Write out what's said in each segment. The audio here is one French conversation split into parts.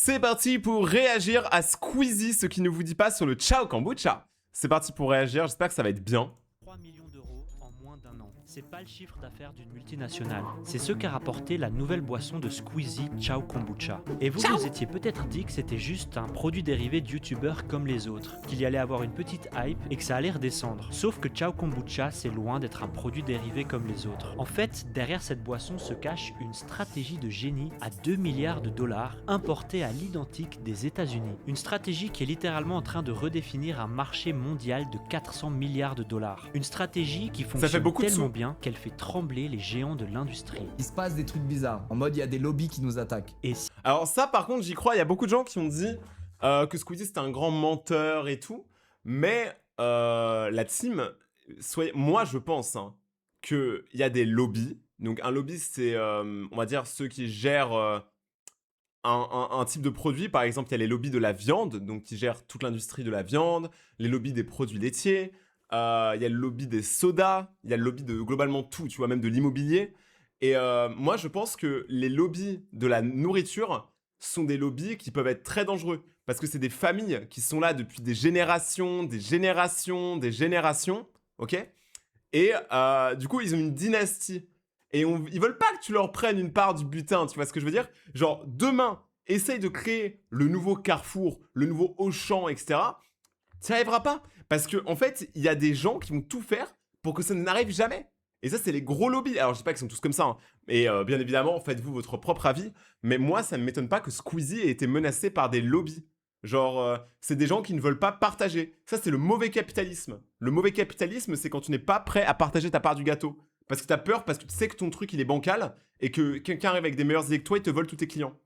C'est parti pour réagir à Squeezie, ce qui ne vous dit pas sur le Ciao Kombucha. C'est parti pour réagir, j'espère que ça va être bien. 3 millions d'euros en moins d'un an. C'est pas le chiffre d'affaires d'une multinationale. C'est ce qu'a rapporté la nouvelle boisson de Squeezie, Ciao Kombucha. Et vous vous étiez peut-être dit que c'était juste un produit dérivé de youtubeurs comme les autres, qu'il y allait avoir une petite hype et que ça allait redescendre. Sauf que Ciao Kombucha, c'est loin d'être un produit dérivé comme les autres. En fait, derrière cette boisson se cache une stratégie de génie à 2 milliards de dollars importée à l'identique des États-Unis. Une stratégie qui est littéralement en train de redéfinir un marché mondial de 400 milliards de dollars. Une stratégie qui fonctionne tellement bien qu'elle fait trembler les géants de l'industrie. Il se passe des trucs bizarres, en mode il y a des lobbies qui nous attaquent. Alors ça par contre j'y crois, il y a beaucoup de gens qui ont dit que Squeezie c'était un grand menteur et tout, mais la team, moi je pense qu'il y a des lobbies. Donc un lobby c'est on va dire ceux qui gèrent un type de produit. Par exemple il y a les lobbies de la viande, donc qui gèrent toute l'industrie de la viande, les lobbies des produits laitiers, il y a le lobby des sodas, il y a le lobby de globalement tout, tu vois, même de l'immobilier. Et moi, je pense que les lobbies de la nourriture sont des lobbies qui peuvent être très dangereux. Parce que c'est des familles qui sont là depuis des générations, des générations, des générations, ok? Et du coup, ils ont une dynastie. Et ils veulent pas que tu leur prennes une part du butin, tu vois ce que je veux dire? Genre, demain, essaye de créer le nouveau Carrefour, le nouveau Auchan, etc. Ça n'arrivera pas. Parce qu'en fait, il y a des gens qui vont tout faire pour que ça n'arrive jamais. Et ça, c'est les gros lobbies. Alors, je dis pas qu'ils sont tous comme ça. Et bien évidemment, faites-vous votre propre avis. Mais moi, ça ne m'étonne pas que Squeezie ait été menacé par des lobbies. Genre, c'est des gens qui ne veulent pas partager. Ça, c'est le mauvais capitalisme. Le mauvais capitalisme, c'est quand tu n'es pas prêt à partager ta part du gâteau. Parce que tu as peur, parce que tu sais que ton truc, il est bancal. Et que quelqu'un arrive avec des meilleures idées que toi et te vole tous tes clients.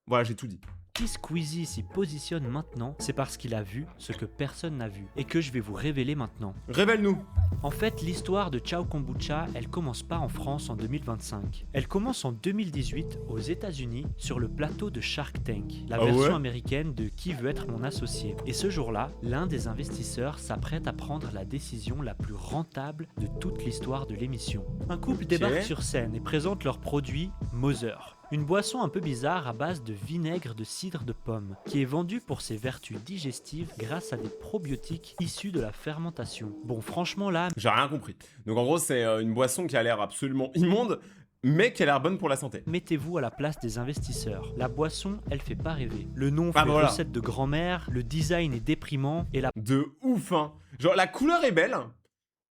Voilà, j'ai tout dit. Si Squeezie s'y positionne maintenant, c'est parce qu'il a vu ce que personne n'a vu et que je vais vous révéler maintenant. Révèle-nous. En fait, l'histoire de Ciao Kombucha, elle commence pas en France en 2025. Elle commence en 2018 aux États-Unis sur le plateau de Shark Tank, la version américaine de Qui veut être mon associé. Et ce jour-là, l'un des investisseurs s'apprête à prendre la décision la plus rentable de toute l'histoire de l'émission. Un couple débarque sur scène et présente leur produit Mother. Une boisson un peu bizarre à base de vinaigre de cidre de pomme, qui est vendue pour ses vertus digestives grâce à des probiotiques issus de la fermentation. Bon, franchement là... J'ai rien compris. Donc en gros, c'est une boisson qui a l'air absolument immonde, mais qui a l'air bonne pour la santé. Mettez-vous à la place des investisseurs. La boisson, elle fait pas rêver. Le nom fait recette de grand-mère, le design est déprimant, et la... De ouf, hein. Genre, la couleur est belle.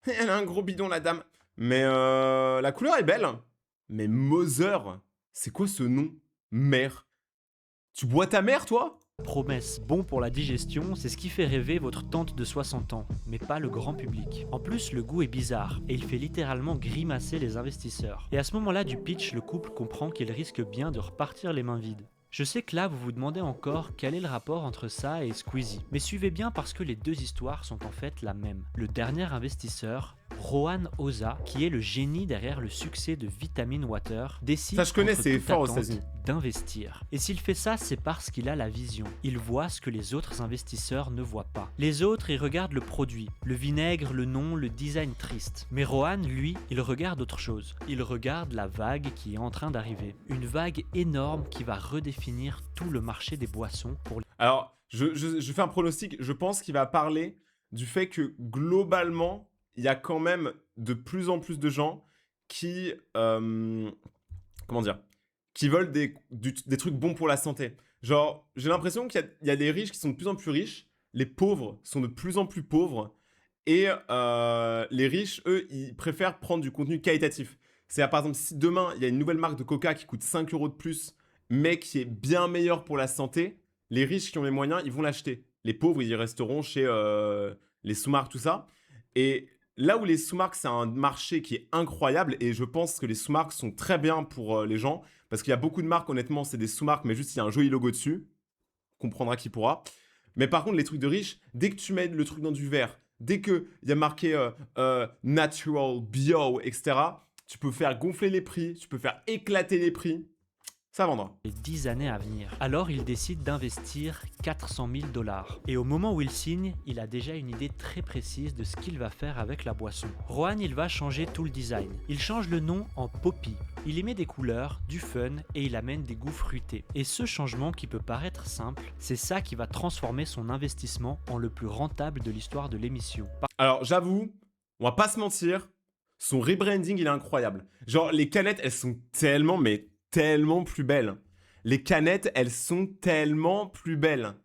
Elle a un gros bidon, la dame. Mais la couleur est belle. Mais Mother... C'est quoi ce nom? Mère. Tu bois ta mère, toi? Promesse, bon pour la digestion, c'est ce qui fait rêver votre tante de 60 ans, mais pas le grand public. En plus, le goût est bizarre, et il fait littéralement grimacer les investisseurs. Et à ce moment-là du pitch, le couple comprend qu'il risque bien de repartir les mains vides. Je sais que là, vous vous demandez encore quel est le rapport entre ça et Squeezie, mais suivez bien parce que les deux histoires sont en fait la même. Le dernier investisseur, Rohan Oza, qui est le génie derrière le succès de Vitamin Water, décide d'investir. Et s'il fait ça, c'est parce qu'il a la vision. Il voit ce que les autres investisseurs ne voient pas. Les autres, ils regardent le produit, le vinaigre, le nom, le design triste. Mais Rohan, lui, il regarde autre chose. Il regarde la vague qui est en train d'arriver. Une vague énorme qui va redéfinir tout le marché des boissons pour... Alors, je fais un pronostic. Je pense qu'il va parler du fait que globalement, il y a quand même de plus en plus de gens qui, comment dire, qui veulent des trucs bons pour la santé. Genre, j'ai l'impression qu'il y a des riches qui sont de plus en plus riches, les pauvres sont de plus en plus pauvres, et les riches, eux, ils préfèrent prendre du contenu qualitatif. C'est-à-dire, par exemple, si demain, il y a une nouvelle marque de Coca qui coûte 5 € de plus, mais qui est bien meilleure pour la santé, les riches qui ont les moyens, ils vont l'acheter. Les pauvres, ils resteront chez les sous-marques, tout ça. Et là où les sous-marques, c'est un marché qui est incroyable, et je pense que les sous-marques sont très bien pour les gens, parce qu'il y a beaucoup de marques, honnêtement, c'est des sous-marques, mais juste il y a un joli logo dessus. Comprendra qui pourra. Mais par contre, les trucs de riches, dès que tu mets le truc dans du verre, dès qu'il y a marqué natural, bio, etc., tu peux faire gonfler les prix, tu peux faire éclater les prix. Ça vendra. Les 10 années à venir. Alors il décide d'investir 400 000 $. Et au moment où il signe, il a déjà une idée très précise de ce qu'il va faire avec la boisson. Rohan, il va changer tout le design. Il change le nom en Poppi. Il y met des couleurs, du fun et il amène des goûts fruités. Et ce changement qui peut paraître simple, c'est ça qui va transformer son investissement en le plus rentable de l'histoire de l'émission. Alors, j'avoue, on va pas se mentir, son rebranding, il est incroyable. Genre, les canettes, elles sont tellement, mais tellement plus belles. Les canettes, elles sont tellement plus belles.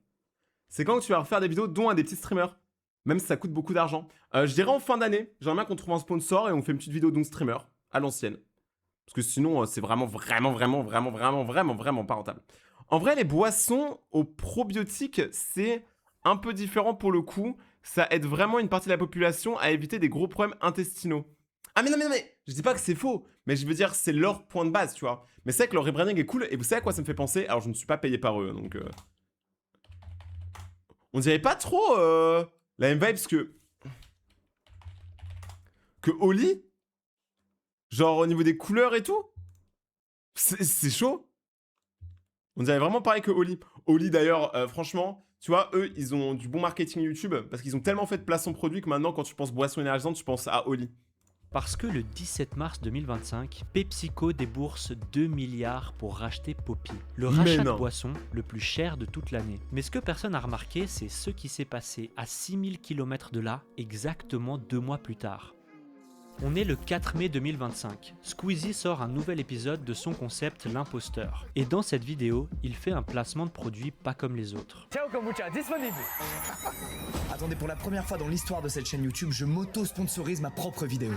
C'est quand que tu vas refaire des vidéos, dont à des petits streamers. Même si ça coûte beaucoup d'argent. Je dirais en fin d'année, j'aimerais bien qu'on trouve un sponsor et on fait une petite vidéo d'un streamer, à l'ancienne. Parce que sinon, c'est vraiment pas rentable. En vrai, les boissons aux probiotiques, c'est un peu différent pour le coup. Ça aide vraiment une partie de la population à éviter des gros problèmes intestinaux. Ah mais non, je dis pas que c'est faux, mais je veux dire, c'est leur point de base, tu vois. Mais c'est vrai que leur rebranding est cool, et vous savez à quoi ça me fait penser? Alors, je ne suis pas payé par eux, donc... On dirait pas trop la même vibe que Oli. Genre au niveau des couleurs et tout. C'est chaud. On dirait vraiment pareil que Oli. Oli d'ailleurs, franchement, tu vois, eux, ils ont du bon marketing YouTube parce qu'ils ont tellement fait de placement produit que maintenant, quand tu penses boisson énergisante, tu penses à Oli. Parce que le 17 mars 2025, PepsiCo débourse 2 milliards pour racheter Poppi, le rachat de boisson le plus cher de toute l'année. Mais ce que personne n'a remarqué, c'est ce qui s'est passé à 6000 km de là, exactement 2 mois plus tard. On est le 4 mai 2025. Squeezie sort un nouvel épisode de son concept L'Imposteur. Et dans cette vidéo, il fait un placement de produit pas comme les autres. Ciao Kombucha, disponible. Attendez, pour la première fois dans l'histoire de cette chaîne YouTube, je m'auto-sponsorise ma propre vidéo.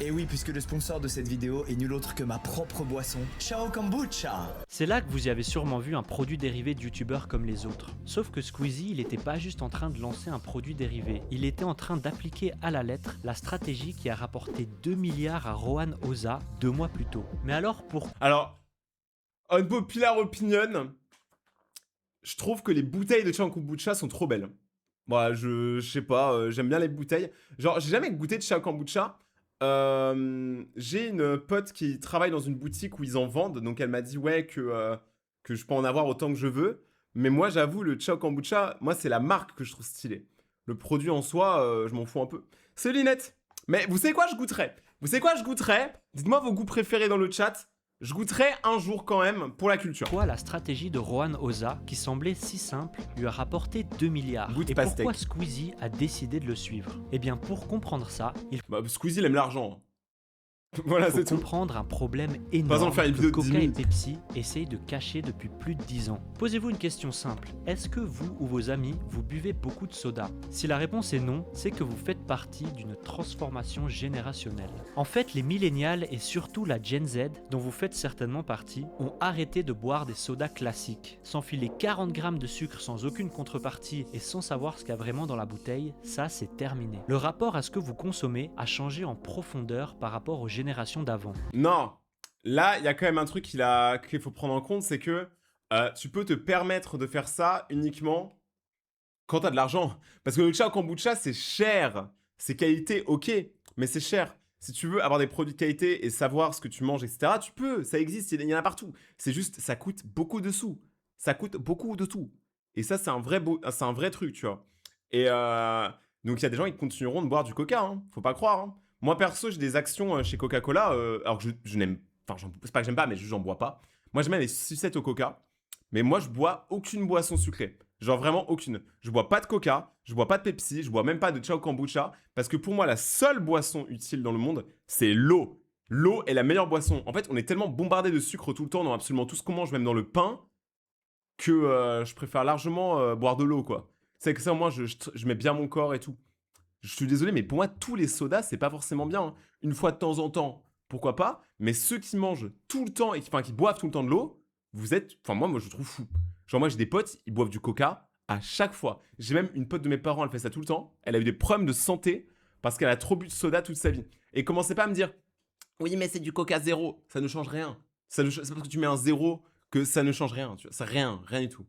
Et oui, puisque le sponsor de cette vidéo est nul autre que ma propre boisson, Ciao Kombucha. C'est là que vous y avez sûrement vu un produit dérivé de youtubeurs comme les autres. Sauf que Squeezie, il n'était pas juste en train de lancer un produit dérivé, il était en train d'appliquer à la lettre la stratégie qui a rapporté 2 milliards à Rohan Oza 2 mois plus tôt. Mais alors pourquoi? Alors, unpopular opinion, je trouve que les bouteilles de Ciao Kombucha sont trop belles. Moi, je sais pas, j'aime bien les bouteilles. Genre, j'ai jamais goûté de Ciao Kombucha. J'ai une pote qui travaille dans une boutique où ils en vendent, donc elle m'a dit ouais que je peux en avoir autant que je veux. Mais moi, j'avoue, le Ciao Kombucha, moi, c'est la marque que je trouve stylée. Le produit en soi, je m'en fous un peu. C'est Linette. Mais vous savez quoi, je goûterai. Vous savez quoi, je goûterai. Dites-moi vos goûts préférés dans le chat. Je goûterai un jour quand même pour la culture. Pourquoi la stratégie de Rohan Oza, qui semblait si simple, lui a rapporté 2 milliards? Goûte Et pastèque. pourquoi Squeezie a décidé de le suivre? Eh bien, pour comprendre ça, il Bah, Squeezie, il aime l'argent. Voilà, faut c'est tout. comprendre un problème Par énorme exemple, faire une que vidéo de 10 Coca et minutes. Pepsi essayent de cacher depuis plus de 10 ans. Posez-vous une question simple. Est-ce que vous ou vos amis, vous buvez beaucoup de soda? Si la réponse est non, c'est que vous faites partie d'une transformation générationnelle. En fait, les millénials et surtout la Gen Z, dont vous faites certainement partie, ont arrêté de boire des sodas classiques. S'enfiler 40 grammes de sucre sans aucune contrepartie et sans savoir ce qu'il y a vraiment dans la bouteille, ça c'est terminé. Le rapport à ce que vous consommez a changé en profondeur par rapport aux générations d'avant. Non, là, il y a quand même un truc qu'il faut prendre en compte, c'est que tu peux te permettre de faire ça uniquement quand t'as de l'argent. Parce que le Ciao Kombucha, c'est cher. C'est qualité, ok, mais c'est cher. Si tu veux avoir des produits de qualité et savoir ce que tu manges, etc., tu peux, ça existe, il y en a partout. C'est juste, ça coûte beaucoup de sous. Ça coûte beaucoup de tout. Et ça, c'est un vrai truc, tu vois. Et donc, il y a des gens qui continueront de boire du coca, hein. Faut pas croire, hein. Moi, perso, j'ai des actions chez Coca-Cola, alors que je n'aime... Enfin, c'est pas que j'aime pas, mais j'en bois pas. Moi, j'aime bien les sucettes au coca. Mais moi, je bois aucune boisson sucrée. Genre vraiment aucune. Je bois pas de coca, je bois pas de Pepsi, je bois même pas de Ciao Kombucha. Parce que pour moi, la seule boisson utile dans le monde, c'est l'eau. L'eau est la meilleure boisson. En fait, on est tellement bombardé de sucre tout le temps dans absolument tout ce qu'on mange, même dans le pain, que je préfère largement boire de l'eau, quoi. C'est que ça, moi, je mets bien mon corps et tout. Je suis désolé, mais pour moi, tous les sodas, c'est pas forcément bien, hein. Une fois de temps en temps, pourquoi pas. Mais ceux qui mangent tout le temps et qui boivent tout le temps de l'eau, vous êtes... Enfin, moi, je trouve fou. Genre, moi, j'ai des potes, ils boivent du coca à chaque fois. J'ai même une pote de mes parents, elle fait ça tout le temps. Elle a eu des problèmes de santé parce qu'elle a trop bu de soda toute sa vie. Et commencez pas à me dire, oui, mais c'est du coca zéro. Ça ne change rien. C'est parce que tu mets un zéro que ça ne change rien. Tu vois. C'est rien du tout.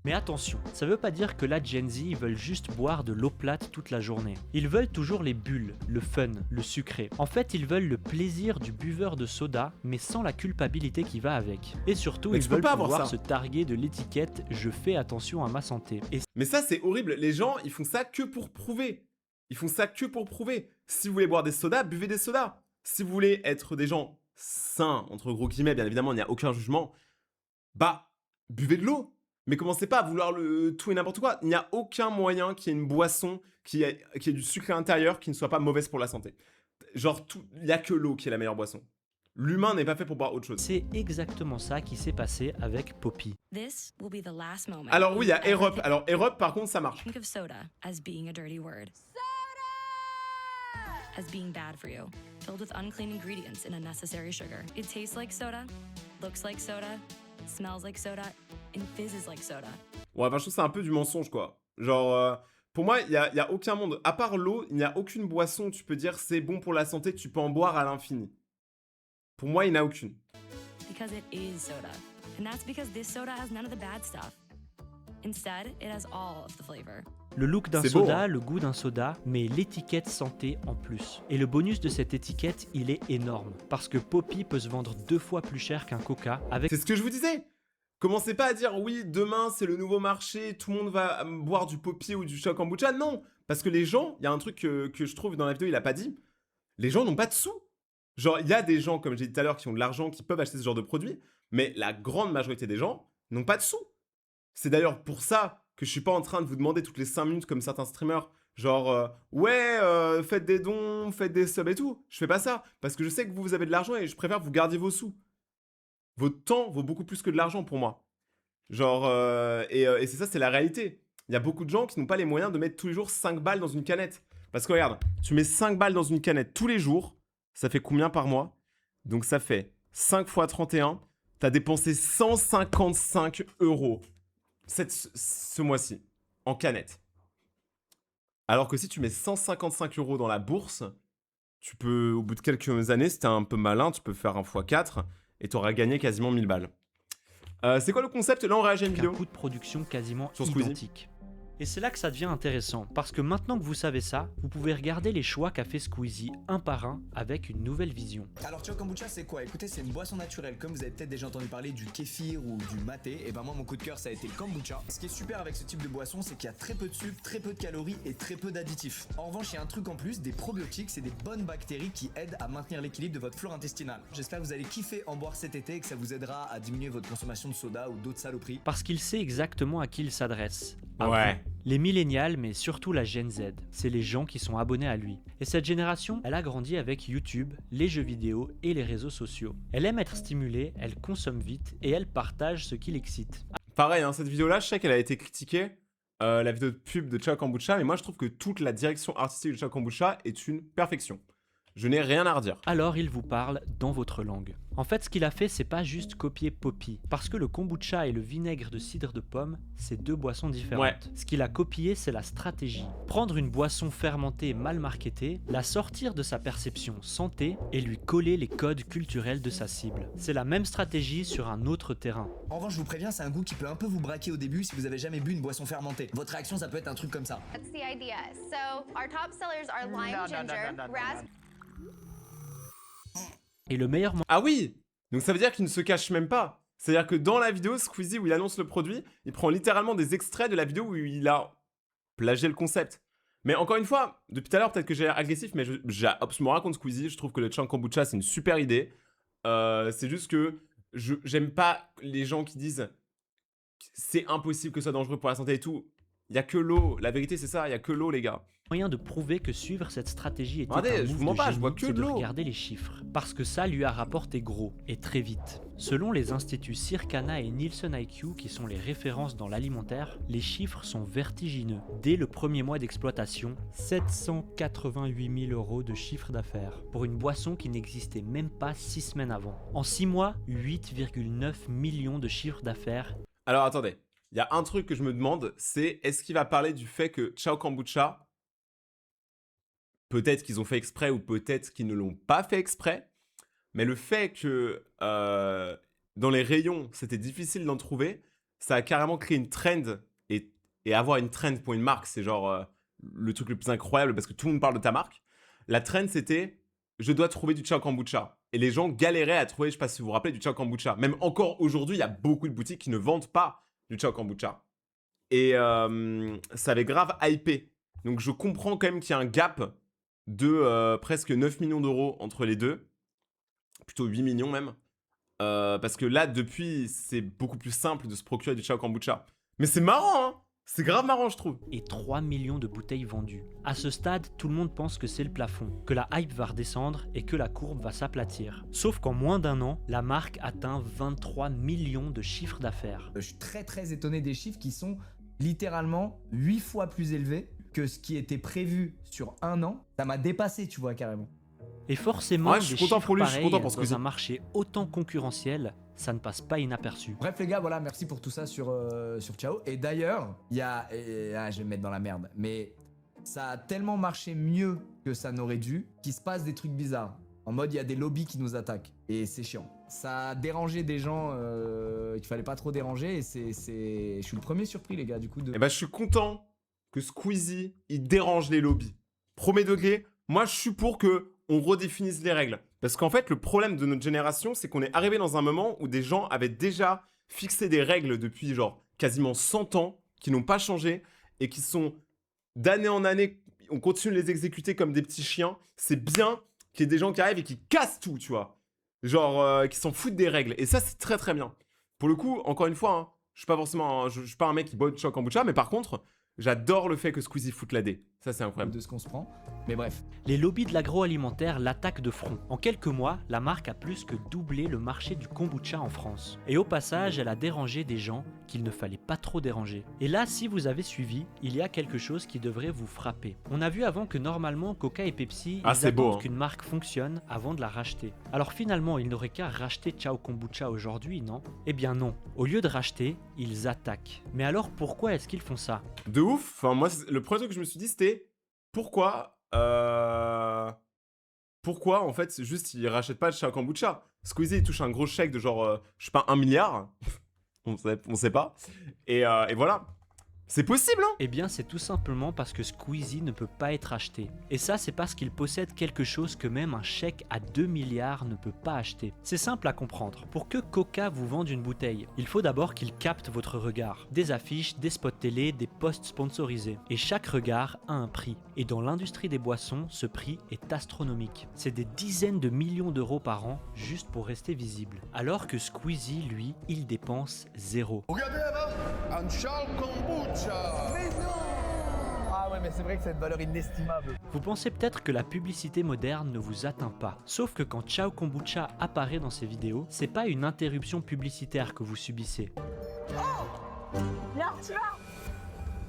Mais attention, ça veut pas dire que la Gen Z veulent juste boire de l'eau plate toute la journée. Ils veulent toujours les bulles, le fun, le sucré. En fait, ils veulent le plaisir du buveur de soda, mais sans la culpabilité qui va avec. Et surtout, Mais ils tu peux veulent pas avoir pouvoir ça. se targuer de l'étiquette « Je fais attention à ma santé ». Et Mais ça, c'est horrible. Les gens, ils font ça que pour prouver. Ils font ça que pour prouver. Si vous voulez boire des sodas, buvez des sodas. Si vous voulez être des gens sain, entre gros guillemets, bien évidemment, il n'y a aucun jugement, bah, buvez de l'eau. Mais commencez pas à vouloir tout et n'importe quoi. Il n'y a aucun moyen qu'il y ait une boisson qui ait du sucre à l'intérieur qui ne soit pas mauvaise pour la santé. Genre, il n'y a que l'eau qui est la meilleure boisson. L'humain n'est pas fait pour boire autre chose. C'est exactement ça qui s'est passé avec Poppy. This will be the last moment. Alors oui, il y a you ever Europe. Alors Europe, par contre, ça marche. Think of soda as being a dirty word. As being bad for you, filled with unclean ingredients and unnecessary sugar. It tastes like soda, looks like soda, smells like soda, and fizzes like soda. Ouais, enfin, je trouve que c'est un peu du mensonge, quoi. Genre, pour moi, il y a aucun monde. À part l'eau, il n'y a aucune boisson, tu peux dire c'est bon pour la santé, tu peux en boire à l'infini. Pour moi, il n'y en a aucune. Because it is soda. And that's because this soda has none of the bad stuff. Instead, it has all of the flavor. Le look d'un C'est beau, soda, hein. le goût d'un soda, mais l'étiquette santé en plus. Et le bonus de cette étiquette, il est énorme. Parce que Poppy peut se vendre 2 fois plus cher qu'un Coca avec C'est ce que je vous disais. Commencez pas à dire oui, demain c'est le nouveau marché, tout le monde va boire du Poppy ou du Chao Kombucha. Non, parce que les gens, il y a un truc que je trouve dans la vidéo, il a pas dit. Les gens n'ont pas de sous. Genre, il y a des gens, comme j'ai dit tout à l'heure, qui ont de l'argent, qui peuvent acheter ce genre de produit, mais la grande majorité des gens n'ont pas de sous. C'est d'ailleurs pour ça que je suis pas en train de vous demander toutes les 5 minutes comme certains streamers, genre faites des dons, faites des subs et tout. Je fais pas ça, parce que je sais que vous avez de l'argent et je préfère que vous gardiez vos sous. Votre temps vaut beaucoup plus que de l'argent pour moi. Genre, et c'est ça, c'est la réalité. Il y a beaucoup de gens qui n'ont pas les moyens de mettre tous les jours 5 balles dans une canette. Parce que regarde, tu mets 5 balles dans une canette tous les jours, ça fait combien par mois? Donc ça fait 5 fois 31, t'as dépensé 155 € ce mois-ci, en canette. Alors que si tu mets 155 € dans la bourse, tu peux, au bout de quelques années, si t'es un peu malin, tu peux faire un x4 et t'auras gagné quasiment 1000 balles. C'est quoi le concept? Là, on réagit à une un vidéo. coût de production quasiment Sur Squeezie. identique. Et c'est là que ça devient intéressant, parce que maintenant que vous savez ça, vous pouvez regarder les choix qu'a fait Squeezie un par un avec une nouvelle vision. Alors Chao Kombucha c'est quoi? Écoutez, c'est une boisson naturelle. Comme vous avez peut-être déjà entendu parler du kéfir ou du maté, et ben moi mon coup de cœur ça a été le kombucha. Ce qui est super avec ce type de boisson, c'est qu'il y a très peu de sucre, très peu de calories et très peu d'additifs. En revanche, il y a un truc en plus, des probiotiques, c'est des bonnes bactéries qui aident à maintenir l'équilibre de votre flore intestinale. J'espère que vous allez kiffer en boire cet été et que ça vous aidera à diminuer votre consommation de soda ou d'autres saloperies. Parce qu'il sait exactement à qui il s'adresse. À Ouais. vous. Les millénials, mais surtout la Gen Z. C'est les gens qui sont abonnés à lui. Et cette génération, elle a grandi avec YouTube, les jeux vidéo et les réseaux sociaux. Elle aime être stimulée, elle consomme vite et elle partage ce qui l'excite. Pareil, hein, cette vidéo-là, je sais qu'elle a été critiquée, la vidéo de pub de Chao Kombucha, mais moi je trouve que toute la direction artistique de Chao Kombucha est une perfection. Je n'ai rien à redire. Alors il vous parle dans votre langue. En fait, ce qu'il a fait, c'est pas juste copier Poppy, parce que le kombucha et le vinaigre de cidre de pomme, c'est 2 boissons différentes. Ouais. Ce qu'il a copié, c'est la stratégie. Prendre une boisson fermentée mal marketée, la sortir de sa perception santé et lui coller les codes culturels de sa cible. C'est la même stratégie sur un autre terrain. En revanche, je vous préviens, c'est un goût qui peut un peu vous braquer au début si vous avez jamais bu une boisson fermentée. Votre réaction, ça peut être un truc comme ça. That's the idea. So our top sellers are lime ginger, raspberry. Et le meilleur Ah oui! Donc ça veut dire qu'il ne se cache même pas. C'est-à-dire que dans la vidéo, Squeezie, où il annonce le produit, il prend littéralement des extraits de la vidéo où il a plagié le concept. Mais encore une fois, depuis tout à l'heure, peut-être que j'ai l'air agressif, mais j'ai absolument rien contre Squeezie. Je trouve que le Chao Kombucha, c'est une super idée. C'est juste que j'aime pas les gens qui disent c'est impossible que ce soit dangereux pour la santé et tout. Il y a que l'eau. La vérité, c'est ça. Il y a que l'eau, les gars. moyen de prouver que suivre cette stratégie était Regardez, un je move vous mens de pas, je génie, vois que c'est de l'eau. regarder les chiffres, parce que ça lui a rapporté gros, et très vite. Selon les instituts Circana et Nielsen IQ, qui sont les références dans l'alimentaire, les chiffres sont vertigineux. Dès le premier mois d'exploitation, 788 000 € de chiffre d'affaires, pour une boisson qui n'existait même pas 6 semaines avant. En 6 mois, 8,9 millions de chiffre d'affaires. Alors attendez, il y a un truc que je me demande, c'est est-ce qu'il va parler du fait que Chao Kombucha, peut-être qu'ils ont fait exprès ou peut-être qu'ils ne l'ont pas fait exprès, mais le fait que dans les rayons, c'était difficile d'en trouver, ça a carrément créé une trend, et avoir une trend pour une marque, c'est genre le truc le plus incroyable parce que tout le monde parle de ta marque. La trend, c'était je dois trouver du Chao Kombucha. Et les gens galéraient à trouver, je sais pas si vous vous rappelez, du Chao Kombucha. Même encore aujourd'hui, il y a beaucoup de boutiques qui ne vendent pas du Chao Kombucha. Et ça avait grave hypé. Donc je comprends quand même qu'il y a un gap de presque 9 millions d'euros entre les deux. plutôt 8 millions même. Parce que là, depuis, c'est beaucoup plus simple de se procurer du Ciao Kombucha. Mais c'est marrant, hein. C'est grave marrant, je trouve. Et 3 millions de bouteilles vendues. À ce stade, tout le monde pense que c'est le plafond, que la hype va redescendre et que la courbe va s'aplatir. Sauf qu'en moins d'un an, la marque atteint 23 millions de chiffres d'affaires. Je suis très étonné des chiffres qui sont littéralement 8 fois plus élevés que ce qui était prévu sur un an. Ça m'a dépassé, tu vois, carrément. Et forcément, Ouais, je suis des content chiffres pour lui, je suis pareils content pour dans Squeezie. un marché autant concurrentiel, ça ne passe pas inaperçu. Bref les gars, voilà, merci pour tout ça sur Ciao. Et d'ailleurs, il y a... je vais me mettre dans la merde. Mais ça a tellement marché mieux que ça n'aurait dû qu'il se passe des trucs bizarres. En mode, il y a des lobbies qui nous attaquent. Et c'est chiant. Ça a dérangé des gens qu'il fallait pas trop déranger. Et je suis le premier surpris les gars, du coup. Et bah, je suis content que Squeezie, il dérange les lobbies. Premier degré, moi, je suis pour que on redéfinisse les règles. Parce qu'en fait, le problème de notre génération, c'est qu'on est arrivé dans un moment où des gens avaient déjà fixé des règles depuis genre quasiment 100 ans, qui n'ont pas changé, et qui sont d'année en année, on continue de les exécuter comme des petits chiens. C'est bien qu'il y ait des gens qui arrivent et qui cassent tout, tu vois. Genre, qui s'en foutent des règles. Et ça, c'est très bien. Pour le coup, encore une fois, hein, je suis pas forcément, je suis pas un mec qui boit du Ciao Kombucha, mais par contre, j'adore le fait que Squeezie foute la D. Ça, c'est incroyable. De ce qu'on se prend. Mais bref. Les lobbies de l'agroalimentaire l'attaquent de front. En quelques mois, la marque a plus que doublé le marché du kombucha en France. Et au passage, elle a dérangé des gens qu'il ne fallait pas trop déranger. Et là, si vous avez suivi, il y a quelque chose qui devrait vous frapper. On a vu avant que normalement, Coca et Pepsi, ils c'est beau, attendent hein. qu'une marque fonctionne avant de la racheter. Alors finalement, ils n'auraient qu'à racheter Ciao Kombucha aujourd'hui, non? Eh bien non. Au lieu de racheter, ils attaquent. Mais alors pourquoi est-ce qu'ils font ça? De ouf. Enfin, moi, le premier truc que je me suis dit, c'était pourquoi, en fait, juste, ils rachètent pas le Ciao Kombucha. Squeezie, il touche un gros chèque de genre, je sais pas, 1 milliard. on sait pas. Et voilà. C'est possible, hein? Eh bien, c'est tout simplement parce que Squeezie ne peut pas être acheté. Et ça, c'est parce qu'il possède quelque chose que même un chèque à 2 milliards ne peut pas acheter. C'est simple à comprendre. Pour que Coca vous vende une bouteille, il faut d'abord qu'il capte votre regard. Des affiches, des spots télé, des posts sponsorisés. Et chaque regard a un prix. Et dans l'industrie des boissons, ce prix est astronomique. C'est des dizaines de millions d'euros par an juste pour rester visible. Alors que Squeezie, lui, il dépense zéro. Regardez là-bas, un Ciao Kombucha. Mais non! Ah ouais, mais c'est vrai que c'est une valeur inestimable. Vous pensez peut-être que la publicité moderne ne vous atteint pas. Sauf que quand Ciao Kombucha apparaît dans ces vidéos, c'est pas une interruption publicitaire que vous subissez. Alors tu vois,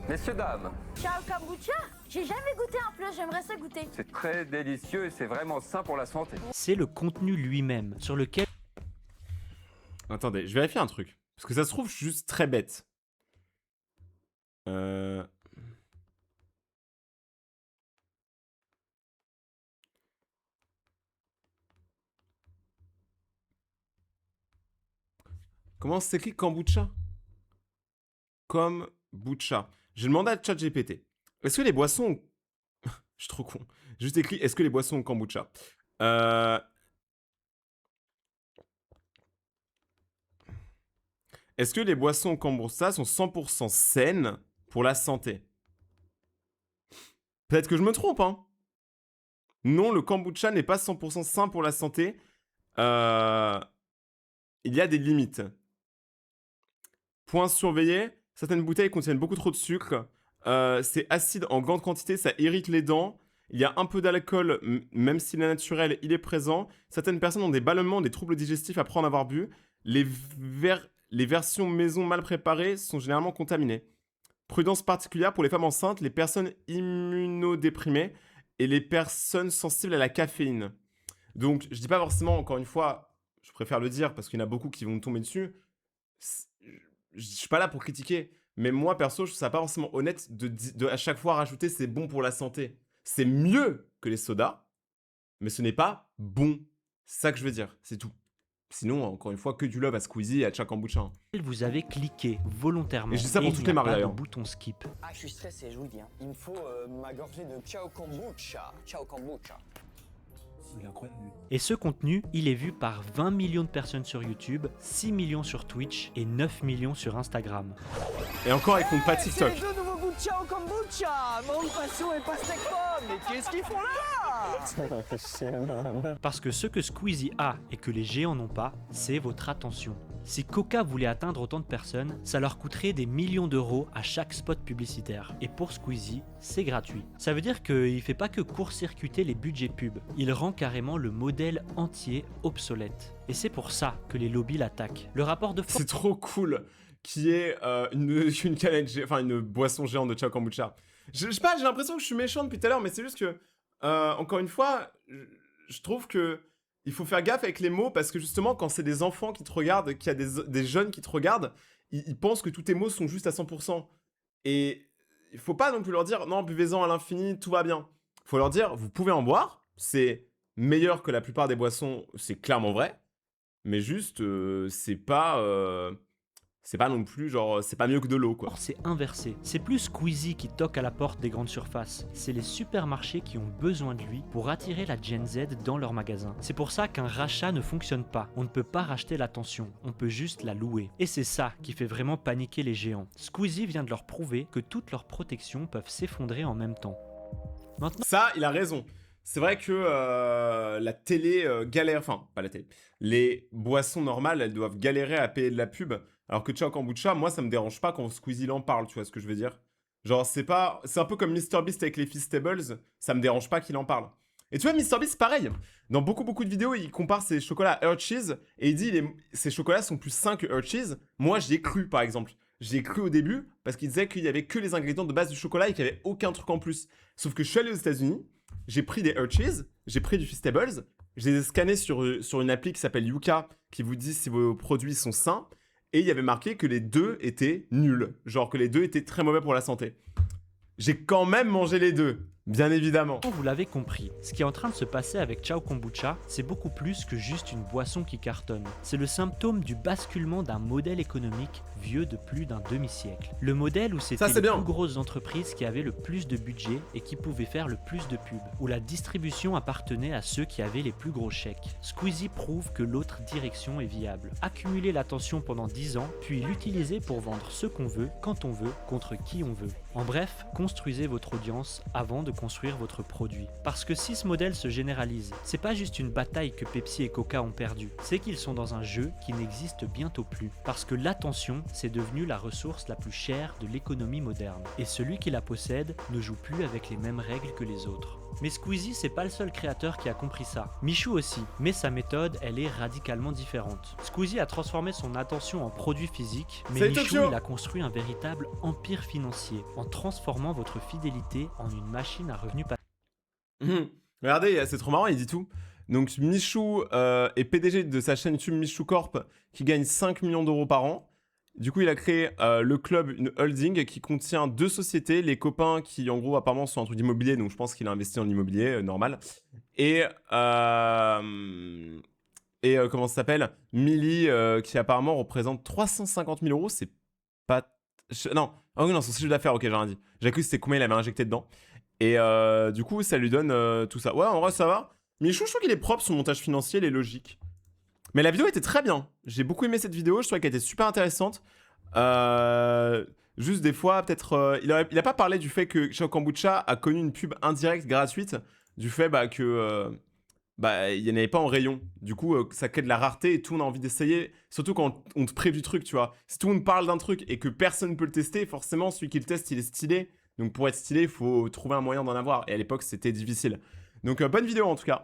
Messieurs, dames, Ciao Kombucha, j'ai jamais goûté un plat, j'aimerais ça goûter. c'est très délicieux et c'est vraiment sain pour la santé. C'est le contenu lui-même, sur lequel Attendez, je vérifie un truc. Parce que ça se trouve, je suis juste très bête. Comment s'écrit kombucha? Kombucha. J'ai demandé à ChatGPT. Est-ce que les boissons... Je suis trop con. J'ai juste écrit, est-ce que les boissons ont kombucha? Est-ce que les boissons au kombucha sont 100% saines pour la santé? Peut-être que je me trompe, hein. Non, le kombucha n'est pas 100% sain pour la santé. Il y a des limites. Point surveillé, certaines bouteilles contiennent beaucoup trop de sucre. C'est acide en grande quantité, ça irrite les dents. Il y a un peu d'alcool, même s'il est naturel, il est présent. Certaines personnes ont des ballonnements, des troubles digestifs après en avoir bu. Les versions maison mal préparées sont généralement contaminées. Prudence particulière pour les femmes enceintes, les personnes immunodéprimées et les personnes sensibles à la caféine. Donc, je dis pas forcément, encore une fois, je préfère le dire parce qu'il y en a beaucoup qui vont me tomber dessus. Je suis pas là pour critiquer, mais moi, perso, je trouve ça pas forcément honnête de à chaque fois rajouter c'est bon pour la santé. C'est mieux que les sodas, mais ce n'est pas bon. C'est ça que je veux dire, c'est tout. Sinon, encore une fois, que du love à Squeezie et à Ciao Kombucha. vous avez cliqué volontairement. Et je dis ça pour il toutes n'y a les marques, pas de d'ailleurs. bouton skip. Ah, je suis stressé, je vous le dis. Il me faut ma gorgée de Ciao Kombucha. Ciao Kombucha. Il est incroyable. Et ce contenu, il est vu par 20 millions de personnes sur YouTube, 6 millions sur Twitch et 9 millions sur Instagram. Et encore, ils comptent pas TikTok. C'est les deux nouveaux goûters Ciao Kombucha, mon poisson et pastèque pomme, mais qu'est-ce qu'ils font là? Parce que ce que Squeezie a et que les géants n'ont pas, c'est votre attention. Si Coca voulait atteindre autant de personnes, ça leur coûterait des millions d'euros à chaque spot publicitaire. Et pour Squeezie, c'est gratuit. Ça veut dire qu'il fait pas que court-circuiter les budgets pub, il rend carrément le modèle entier obsolète. Et c'est pour ça que les lobbies l'attaquent. Le rapport de force... C'est trop cool qu'il y ait une canette, enfin une boisson géante de Ciao Kombucha. Je sais pas, j'ai l'impression que je suis méchant depuis tout à l'heure, mais c'est juste que, encore une fois, je trouve que il faut faire gaffe avec les mots parce que justement, quand c'est des enfants qui te regardent, qu'il y a des jeunes qui te regardent, ils pensent que tous tes mots sont juste à 100%. Et il faut pas non plus leur dire non, buvez-en à l'infini, tout va bien. Il faut leur dire, vous pouvez en boire, c'est meilleur que la plupart des boissons, c'est clairement vrai, mais juste, c'est pas non plus genre, c'est pas mieux que de l'eau quoi. C'est inversé. C'est plus Squeezie qui toque à la porte des grandes surfaces. C'est les supermarchés qui ont besoin de lui pour attirer la Gen Z dans leurs magasins. C'est pour ça qu'un rachat ne fonctionne pas. On ne peut pas racheter l'attention, on peut juste la louer. Et c'est ça qui fait vraiment paniquer les géants. Squeezie vient de leur prouver que toutes leurs protections peuvent s'effondrer en même temps. Maintenant... Ça, il a raison. C'est vrai que la télé galère, enfin, pas la télé, les boissons normales, elles doivent galérer à payer de la pub, alors que Ciao Kombucha, moi, ça me dérange pas quand Squeezie en parle, tu vois ce que je veux dire? Genre, c'est un peu comme MrBeast avec les Feastables, ça me dérange pas qu'il en parle. Et tu vois, MrBeast, pareil, dans beaucoup de vidéos, il compare ses chocolats à Hershey's, et il dit ces chocolats sont plus sains que Hershey's. Moi, j'y ai cru, par exemple. J'y ai cru au début, parce qu'il disait qu'il y avait que les ingrédients de base du chocolat et qu'il y avait aucun truc en plus. Sauf que je suis allé aux États-Unis, j'ai pris des Hershey's, j'ai pris du Feastables, je les ai scannés sur une appli qui s'appelle Yuka, qui vous dit si vos produits sont sains, et il y avait marqué que les deux étaient nuls, genre que les deux étaient très mauvais pour la santé. J'ai quand même mangé les deux, bien évidemment. Vous l'avez compris, ce qui est en train de se passer avec Ciao Kombucha, c'est beaucoup plus que juste une boisson qui cartonne. C'est le symptôme du basculement d'un modèle économique vieux de plus d'un demi-siècle. Le modèle où c'était les plus grosses entreprises qui avaient le plus de budget et qui pouvaient faire le plus de pubs, où la distribution appartenait à ceux qui avaient les plus gros chèques. Squeezie prouve que l'autre direction est viable. Accumuler l'attention pendant 10 ans, puis l'utiliser pour vendre ce qu'on veut, quand on veut, contre qui on veut. En bref, construisez votre audience avant de construire votre produit. Parce que si ce modèle se généralise, c'est pas juste une bataille que Pepsi et Coca ont perdue, c'est qu'ils sont dans un jeu qui n'existe bientôt plus. Parce que l'attention, c'est devenu la ressource la plus chère de l'économie moderne. Et celui qui la possède ne joue plus avec les mêmes règles que les autres. Mais Squeezie, c'est pas le seul créateur qui a compris ça. Michou aussi, mais sa méthode, elle est radicalement différente. Squeezie a transformé son attention en produit physique, mais Michou, il a construit un véritable empire financier, en transformant votre fidélité en une machine à revenus passifs. Regardez, c'est trop marrant, il dit tout. Donc Michou est PDG de sa chaîne YouTube Michou Corp, qui gagne 5 millions d'euros par an. Du coup, il a créé le club, une holding qui contient 2 sociétés, les copains qui, en gros, apparemment, sont un truc d'immobilier, donc je pense qu'il a investi en immobilier, normal. Et comment ça s'appelle? Millie, qui apparemment représente 350 000 euros, c'est pas... Non, oh non, son chiffre d'affaires, ok, j'ai rien dit. J'ai cru que c'était combien il avait injecté dedans. Et du coup, ça lui donne tout ça. Ouais, en vrai, ça va. Michou, je trouve qu'il est propre, son montage financier, il est logique. Mais la vidéo était très bien. J'ai beaucoup aimé cette vidéo. Je trouvais qu'elle était super intéressante. Juste des fois, peut-être... il a pas parlé du fait que Ciao Kombucha a connu une pub indirecte gratuite. Du fait que... il n'y en avait pas en rayon. Du coup, ça crée de la rareté et tout le monde a envie d'essayer. Surtout quand on te prive du truc, tu vois. Si tout le monde parle d'un truc et que personne ne peut le tester, forcément, celui qui le teste, il est stylé. Donc pour être stylé, il faut trouver un moyen d'en avoir. Et à l'époque, c'était difficile. Donc bonne vidéo en tout cas.